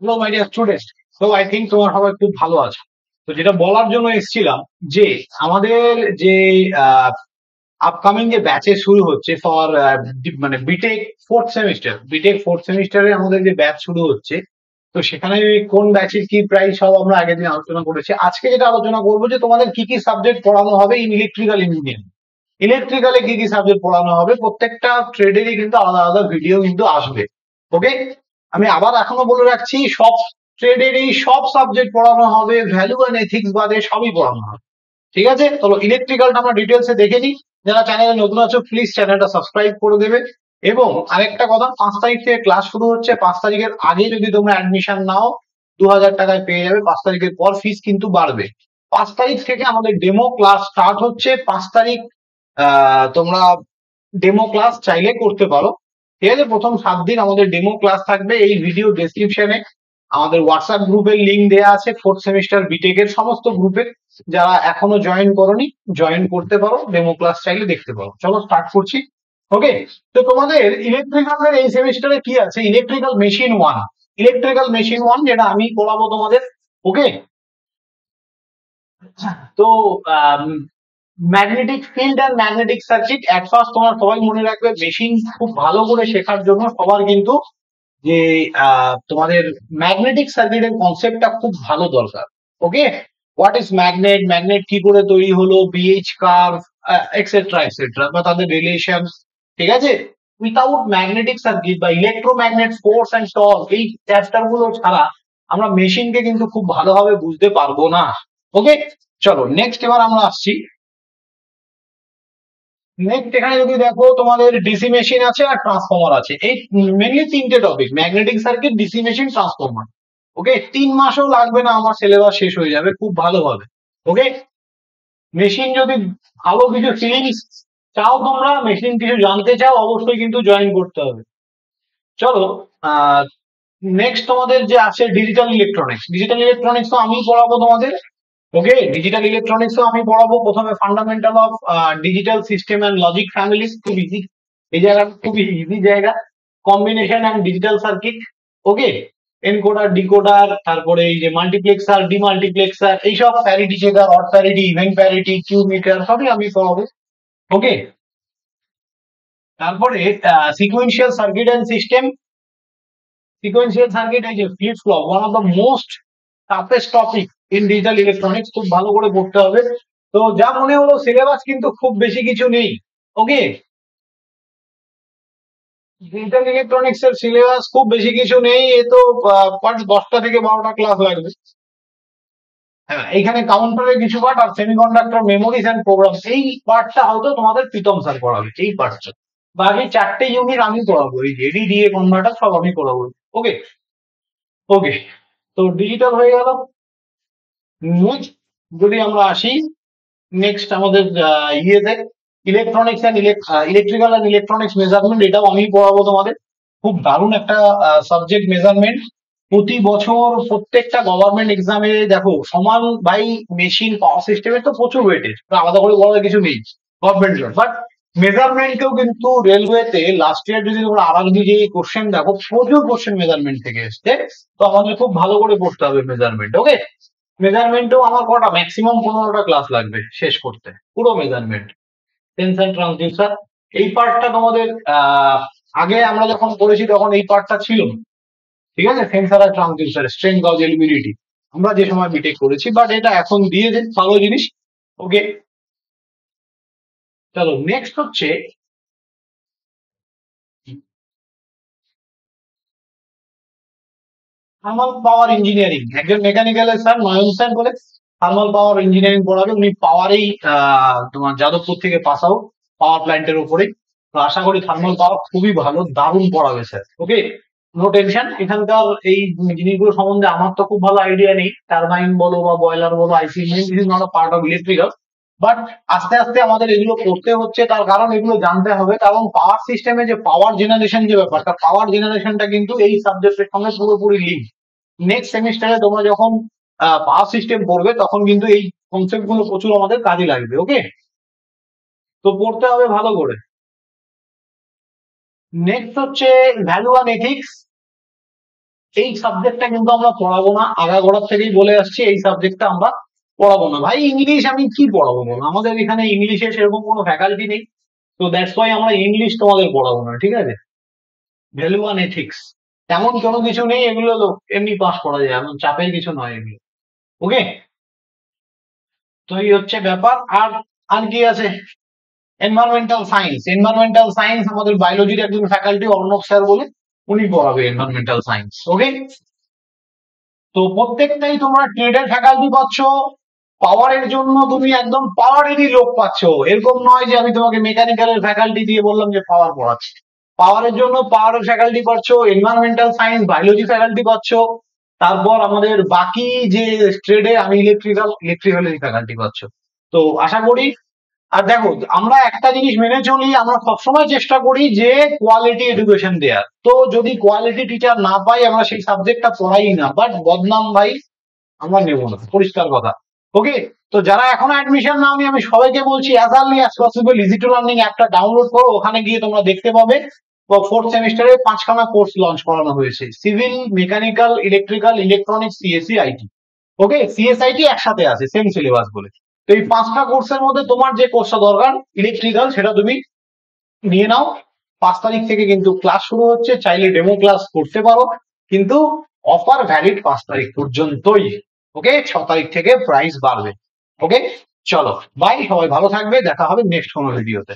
Hello my dear student. তো I think তোমার সবাই খুব ভালো আছে। তো যেটা বলার জন্য এসেছিলাম যে আমাদের যে আপকামিং যে ব্যাচে শুরু হচ্ছে ফর মানে বিটেক ফোর্থ সেমিস্টারে আমাদের যে ব্যাচ শুরু হচ্ছে, তো সেখানে কোন ব্যাচের কি প্রাইস সব আমরা আগের দিন আলোচনা করেছি। আজকে যেটা আলোচনা করবো যে তোমাদের কি কি সাবজেক্ট পড়ানো হবে ইন ইলেকট্রিক্যাল ইঞ্জিনিয়ারিং। ইলেকট্রিক্যালে কি কি সাবজেক্ট পড়ানো হবে, প্রত্যেকটা ট্রেডেরই কিন্তু আলাদা আলাদা ভিডিও কিন্তু আসবে। ওকে, আমি আবার এখনো বলে রাখছি, সব ট্রেডেরই সব সাবজেক্ট পড়ানো হবে, ভ্যালু এন্ড এথিক্স বাদে সবই পড়ানো হবে। ঠিক আছে, চলো ইলেকট্রিক্যালটা আমরা ডিটেলসে দেখে নিই। যারা চ্যানেলে নতুন আছো প্লিজ চ্যানেলটা সাবস্ক্রাইব করে দেবে। এবং আরেকটা কথা, 5 তারিখ থেকে ক্লাস শুরু হচ্ছে। 5 তারিখের আগে যদি তোমরা অ্যাডমিশন নাও 2000 টাকায় পেয়ে যাবে। 5 তারিখের পর ফিস কিন্তু বাড়বে। 5 তারিখ থেকে আমাদের ডেমো ক্লাস স্টার্ট হচ্ছে। 5 তারিখ তোমরা ডেমো ক্লাস চাইলে করতে পারো। ঠিক আছে, প্রথম 7 দিন আমাদের ডেমো ক্লাস থাকবে। এই ভিডিও ডেসক্রিপশনে আমাদের হোয়াটসঅ্যাপ গ্রুপের লিংক দেওয়া আছে, ফোর্থ সেমিস্টার বিটেকের সমস্ত গ্রুপে। যারা এখনো জয়েন করোনি জয়েন করতে পারো, ডেমো ক্লাস চাইলে দেখতে পারো। চলো স্টার্ট করছি। ওকে, তো তোমাদের ইলেকট্রিক্যালের এই সেমিস্টারে কি আছে, ইলেকট্রিক্যাল মেশিন ওয়ান যেটা আমি পড়াবো তোমাদের। ওকে, তো magnetic field and magnetic circuit. At first তোমার সবাই মনে রাখবে, মেশিন খুব ভালো করে শেখার জন্য সবার কিন্তু যে তোমাদের ম্যাগনেটিক সার্কিটের কনসেপ্টটা খুব ভালো দরকার। ওকে, হোয়াট ইজ ম্যাগনেট, ম্যাগনেট কি করে তৈরি হলো, বিএইচ কার্ভ, এক্সেট্রা বা তাদের রিলেশন। ঠিক আছে, উইথাউট ম্যাগনেটিক সার্কিট বা ইলেকট্রোম্যাগনেট ফোর্স অ্যান্ড টর্ক, এই চ্যাপ্টার গুলো ছাড়া আমরা মেশিনকে কিন্তু খুব ভালোভাবে বুঝতে পারবো না। ওকে, চলো নেক্সট এবার আমরা আসছি। নেক্সট এখানে যদি দেখো, তোমাদের ডিসি মেশিন আছে আর ট্রান্সফর্মার আছে। এই মেনলি তিনটে topic, magnetic circuit, DC machine, transformer. Okay, 3 মাসও লাগবে না, আমার সিলেবাস শেষ হয়ে যাবে খুব ভালোভাবে। ওকে, মেশিন যদি ভালো কিছু ফিলিংস চাও, তোমরা মেশিন কিছু জানতে চাও, অবশ্যই কিন্তু জয়েন করতে হবে। চলো, নেক্সট তোমাদের যে আছে ডিজিটাল ইলেকট্রনিক্স। ডিজিটাল ইলেকট্রনিক্স তো আমি পড়াবো তোমাদের। ওকে, ডিজিটাল ইলেকট্রনিক্স আমি পড়াবো। প্রথমে fundamental of digital system and logic family, খুব ইজি। এই জায়গাটা খুবই ইজি জায়গা। Combination and digital circuit. Okay, encoder decoder, তারপরে এই যে মাল্টিপ্লেক্সার ডিমাল্টিপ্লেক্সার, এইসব parity checker, odd parity, even parity, Q meter সবই আমি পড়াবো। ওকে, তারপরে sequential circuit and system. Sequential circuit এই যে flip flop, one of the most toughest topic in digital electronics, খুব ভালো করে পড়তে হবে। তো যা মনে হলো, সিলেবাস কিন্তু খুব বেশি কিছু নেই। ওকে, ডিজিটাল ইলেকট্রনিক্স এর সিলেবাস খুব বেশি কিছু নেই। এ তো 10টা থেকে 12টা ক্লাস লাগবে। হ্যাঁ, এখানে কাউন্টারের কিছু পার্ট আর সেমিকন্ডাক্টর মেমোরিজ এন্ড প্রোগ্রাম, এই পার্টটা হয়তো তোমাদের প্রীতম স্যার পড়াবে, এই পার্টটা। বাকি 4টে ইউনিট আমি পড়াবো, এই এডিডিএ কনভার্টার সব আমি পড়াবো। ওকে, ওকে, তো ডিজিটাল হয়ে গেল। নেক্সট যদি আমরা আসি, নেক্সট আমাদের ইয়েতে electronics and electrical and electronics measurement, এটাও আমি পড়াবো তোমাদের। খুব দারুণ একটা সাবজেক্ট মেজারমেন্ট। প্রতি বছর প্রত্যেকটা গভর্নমেন্ট এক্সামে দেখো সমান বাই মেশিন পাওয়ার সিস্টেমের তো প্রচুর ওয়েটেজ, আলাদা করে বলার কিছু নেই গভর্নমেন্ট জব। বাট মেজারমেন্টকেও কিন্তু রেলওয়েতে লাস্ট ইয়ার যদি তোমরা আরআরবি যে কোশ্চেন দেখো, প্রচুর কোশ্চেন মেজারমেন্ট থেকে এসছে। তো আমাদের খুব ভালো করে পড়তে হবে মেজারমেন্ট। ওকে, মেজারমেন্টেও আমার কটা ম্যাক্সিমাম 15টা ক্লাস লাগবে শেষ করতে, পুরো মেজারমেন্ট। সেন্সার ট্রান্সডিউসার, এই পার্টটা তোমাদের আগে আমরা যখন করেছি তখন এই পার্টটা ছিল না। ঠিক আছে, সেন্সার আর ট্রান্সডিউসার, স্ট্রেন গজ এলিবিলিটি, আমরা যে সময় বিটেক করেছি, বাট এটা এখন দিয়েছে, ভালো জিনিস। ওকে, চলো নেক্সট হচ্ছে থার্মাল পাওয়ার ইঞ্জিনিয়ারিং। একজন মেকানিক্যালের স্যার নয়ন স্যার বলে থার্মাল পাওয়ার ইঞ্জিনিয়ারিং পড়াবে। উনি পাওয়ারেই তোমার যাদবপুর থেকে পাস আউট, পাওয়ার প্ল্যান্টের উপরে। তো আশা করি থার্মাল পাওয়ার খুবই ভালো, দারুণ পড়াবে স্যার। ওকে, নো টেনশন। এখানকার এই জিনিসগুলো সম্বন্ধে আমার তো খুব ভালো আইডিয়া নেই, টারবাইন বলো বা বয়লার বলো, IC engine is not a part of electrical. But আস্তে আস্তে আমাদের এগুলো করতে হচ্ছে, তার কারণ এগুলো জানতে হবে। কারণ পাওয়ার সিস্টেমে যে পাওয়ার জেনারেশন যে ব্যাপারটা, পাওয়ার জেনারেশনটা কিন্তু এই সাবজেক্টের সঙ্গে পুরোপুরি লিঙ্ক। নেক্সট সেমিস্টারে তোমরা যখন পাওয়ার সিস্টেম পড়বে, তখন কিন্তু এই কনসেপ্ট গুলো প্রচুর আমাদের কাজে লাগবে। ওকে, তো পড়তে হবে ভালো করে। নেক্সট হচ্ছে ভ্যালু অ্যান্ড এথিক্স। এই সাবজেক্টটা কিন্তু আমরা পড়াবো না, আগাগোড়ার থেকেই বলে আসছি এই সাবজেক্টটা আমরা পড়াবো না। ভাই ইংলিশ আমি কি পড়াবো বলো, আমাদের এখানে ইংলিশে সেরকম কোনো ফ্যাকাল্টি নেই, তো দ্যাটস ওয়াই আমরা ইংলিশ তোমাদের পড়াবো না, ঠিক আছে। ভ্যালু অ্যান্ড এথিক্স তেমন কোনো কিছু নেই, এগুলো তো এমনি পাস করা যায়, এমন চাপের কিছু নয় এগুলো। ওকে, তো এই হচ্ছে ব্যাপার। আর আর কি আছে, এনভায়রনমেন্টাল সায়েন্স। এনভায়রনমেন্টাল সায়েন্স আমাদের বায়োলজির একজন ফ্যাকাল্টি অর্ণব স্যার বলে, উনি পড়াবে এনভায়রনমেন্টাল সায়েন্স। ওকে, তো প্রত্যেকটাই তোমরা ট্রেডের ফ্যাকাল্টি পাচ্ছ, পাওয়ারের জন্য তুমি একদম পাওয়ারেরই লোক পাচ্ছ, এরকম নয় যে আমি তোমাকে মেকানিক্যালের ফ্যাকাল্টি দিয়ে বললাম যে পাওয়ার পড়াচ্ছি। পাওয়ারের জন্য পাওয়ারের ফ্যাকাল্টি পাচ্ছ, এনভায়রনমেন্টাল সায়েন্স বায়োলজি ফ্যাকাল্টি পাচ্ছ, তারপর আমাদের বাকি যে ট্রেডে আমি ইলেকট্রিক্যালের ফ্যাকাল্টি পাচ্ছ। তো আশা করি, আর দেখো আমরা একটা জিনিস মেনে চলি, আমরা সবসময় চেষ্টা করি যে কোয়ালিটি এডুকেশন দেওয়ার, তো যদি কোয়ালিটি টিচার না পাই আমরা সেই সাবজেক্টটা পড়াই না, বাট বদনাম ভাই আমরা নেব না, পরিষ্কার কথা। ওকে, তো যারা এখনো অ্যাডমিশন নাওনি আমি সবাইকে বলছি as early as possible easy to learning অ্যাপটা ডাউনলোড করো, ওখানে গিয়ে তোমরা দেখতে পাবে ফোর্থ সেমিস্টারে 5খানা কোর্স লঞ্চ করানো হয়েছে, civil, mechanical, electrical, electronics, CSC, IT. Okay, CSIT একসাথে আছে সেম সিলেবাস বলে। তো এই 5টা কোর্সের মধ্যে তোমার যে কোর্সটা দরকার ইলেকট্রিক্যাল সেটা তুমি নিয়ে নাও। 5 তারিখ থেকে কিন্তু ক্লাস শুরু হচ্ছে, চাইলে ডেমো ক্লাস করতে পারো, কিন্তু অফার ভ্যালিড 5 তারিখ পর্যন্তই। ওকে, 6 তারিখ থেকে প্রাইস বাড়বে। ওকে, চলো বাই, সবাই ভালো থাকবে, দেখা হবে নেক্সট কোনো ভিডিওতে।